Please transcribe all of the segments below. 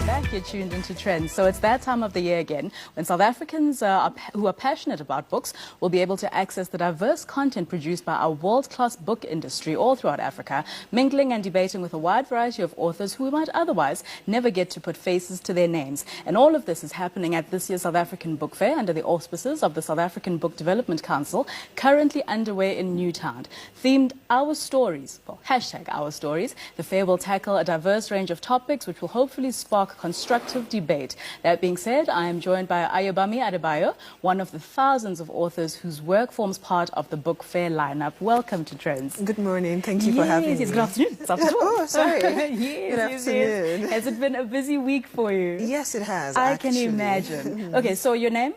Back, you're tuned into Trendz. So it's that time of the year again when South Africans who are passionate about books will be able to access the diverse content produced by our world-class book industry all throughout Africa, mingling and debating with a wide variety of authors who might otherwise never get to put faces to their names. And all of this is happening at this year's South African Book Fair under the auspices of the South African Book Development Council, currently underway in Newtown. Themed Our Stories, well, hashtag Our Stories, the fair will tackle a diverse range of topics which will hopefully spark constructive debate. That being said, I am joined by Ayobami Adebayo, one of the thousands of authors whose work forms part of the Book Fair lineup. Welcome to Trendz. Good morning. Thank you for having me. Yes, good afternoon. It's afternoon. Oh, sorry. Yes, good afternoon. Yes. Has it been a busy week for you? Yes, it has. I can imagine. Okay, so your name?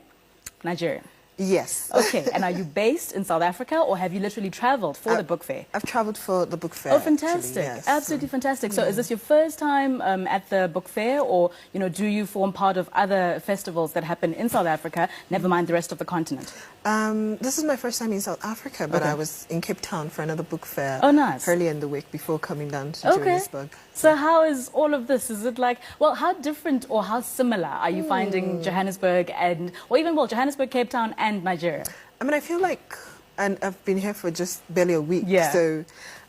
Nigerian. Yes. Okay, and are you based in South Africa or have you literally traveled for the book fair? I've traveled for the book fair. Oh, fantastic. Actually, yes. Absolutely fantastic. So is this your first time at the book fair, or, you know, do you form part of other festivals that happen in South Africa, never mind the rest of the continent? This is my first time in South Africa, but I was in Cape Town for another book fair earlier in the week before coming down to Johannesburg. So how is all of this? Is it like, well, how different or how similar are you finding Johannesburg and, or even, well, Johannesburg, Cape Town and Nigeria? I mean, I feel like, and I've been here for just barely a week, so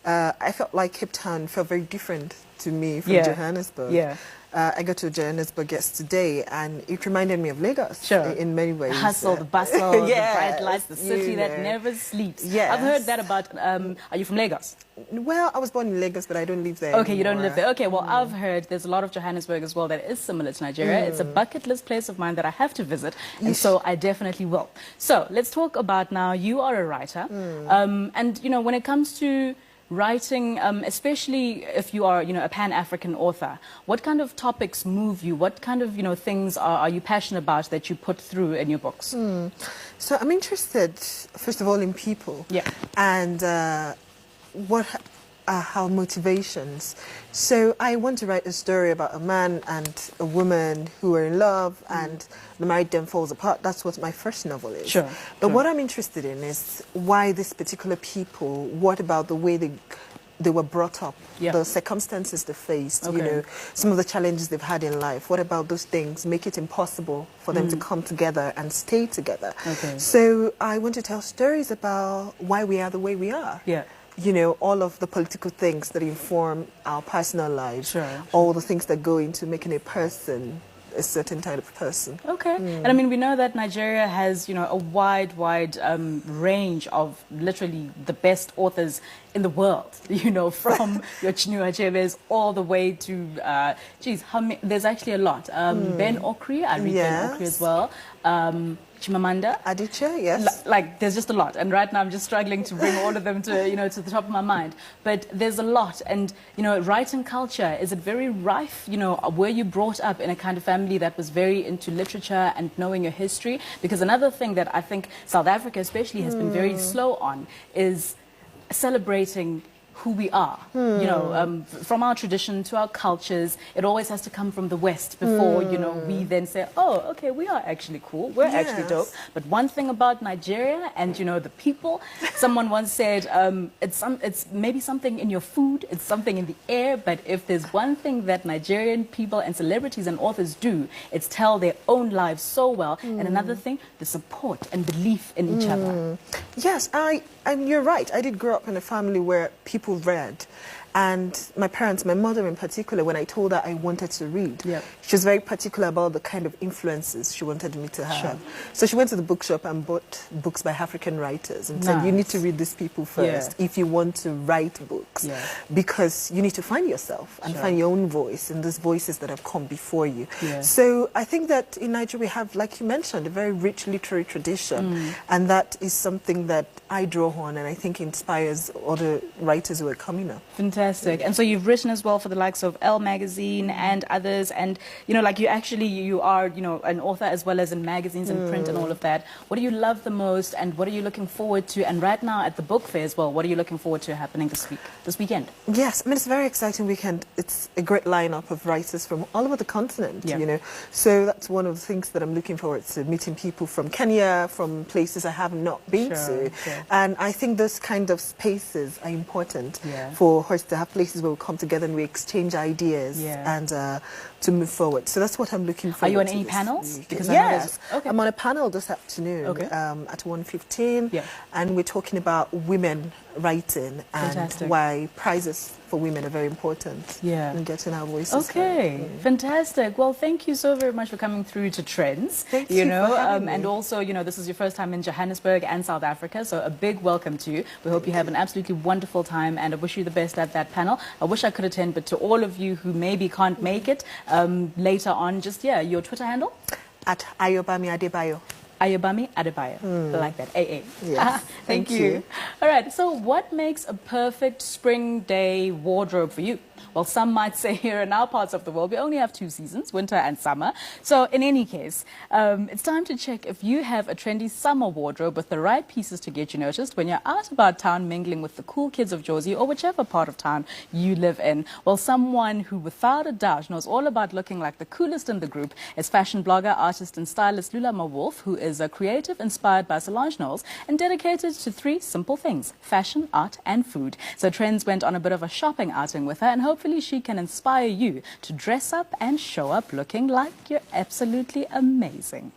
I felt like Cape Town felt very different to me from Johannesburg. I got to Johannesburg yesterday, and it reminded me of Lagos in many ways. The hustle, the bustle, the bright lights, the city that never sleeps. I've heard that about, are you from Lagos? Well, I was born in Lagos, but I don't live there anymore. You don't live there. Okay, well, I've heard there's a lot of Johannesburg as well that is similar to Nigeria. It's a bucket list place of mine that I have to visit, and so I definitely will. So let's talk about now, you are a writer, and, you know, when it comes to writing, especially if you are, you know, a Pan-African author, what kind of topics move you? What kind of, you know, things are you passionate about that you put through in your books? So I'm interested, first of all, in people. And what are our motivations. So I want to write a story about a man and a woman who are in love and the marriage then falls apart. That's what my first novel is. But what I'm interested in is why these particular people, what about the way they were brought up, the circumstances they faced, you know, some of the challenges they've had in life. What about those things make it impossible for them to come together and stay together? So I want to tell stories about why we are the way we are. You know, all of the political things that inform our personal lives, all the things that go into making a person a certain type of person. And I mean, we know that Nigeria has, you know, a wide range of literally the best authors in the world, you know, from your Chinua Achebes all the way to, there's actually a lot. Ben Okri, I read Ben Okri as well. Chimamanda Adichie, like there's just a lot, and right now I'm just struggling to bring all of them to, you know, to the top of my mind. But there's a lot, and, you know, writing culture, is it very rife? You know, were you brought up in a kind of family that was very into literature and knowing your history? Because another thing that I think South Africa especially has been very slow on is celebrating who we are, you know, from our tradition to our cultures. It always has to come from the West before, you know, we then say, oh, okay, we are actually cool, we're actually dope. But one thing about Nigeria and, you know, the people, someone once said, it's maybe something in your food, it's something in the air, but if there's one thing that Nigerian people and celebrities and authors do, it's tell their own lives so well. And another thing, the support and belief in each other. Yes, and you're right. I did grow up in a family where people read. And my parents, my mother in particular, when I told her I wanted to read, she was very particular about the kind of influences she wanted me to have. So she went to the bookshop and bought books by African writers and said, you need to read these people first if you want to write books. Because you need to find yourself and find your own voice and those voices that have come before you. So I think that in Nigeria we have, like you mentioned, a very rich literary tradition. And that is something that I draw on and I think inspires other writers who are coming up. Fantastic. And so you've written as well for the likes of Elle magazine and others, and, you know, like you are, you know, an author as well as in magazines and print and all of that. What do you love the most, and what are you looking forward to? And right now at the book fair as well, what are you looking forward to happening this weekend? Yes, I mean, it's a very exciting weekend. It's a great lineup of writers from all over the continent, you know. So that's one of the things that I'm looking forward to, meeting people from Kenya, from places I have not been to. And I think those kind of spaces are important for hosting to have places where we come together and we exchange ideas and to move forward. So that's what I'm looking for. Are you on any panels? Because yes, I'm on a panel this afternoon at 1:15, and we're talking about women writing and why prizes for women are very important in getting our voices heard. Fantastic. Well, thank you so very much for coming through to Trendz. Thank you for having me. And also, you know, this is your first time in Johannesburg and South Africa, so a big welcome to you. We hope you have an absolutely wonderful time, and I wish you the best at that panel. I wish I could attend, but to all of you who maybe can't make it later on, just, your Twitter handle? At Ayobami Adebayo. Ayobami Adebayo. I like that. AA. Yes. Thank you. All right. So what makes a perfect spring day wardrobe for you? Well, some might say here in our parts of the world, we only have 2 seasons, winter and summer. So in any case, it's time to check if you have a trendy summer wardrobe with the right pieces to get you noticed when you're out about town mingling with the cool kids of Jozi or whichever part of town you live in. Well, someone who without a doubt knows all about looking like the coolest in the group is fashion blogger, artist and stylist Lula Mawolf, who is a creative inspired by Solange Knowles and dedicated to 3 simple things: fashion, art and food. So Trendz went on a bit of a shopping outing with her, and hopefully she can inspire you to dress up and show up looking like you're absolutely amazing.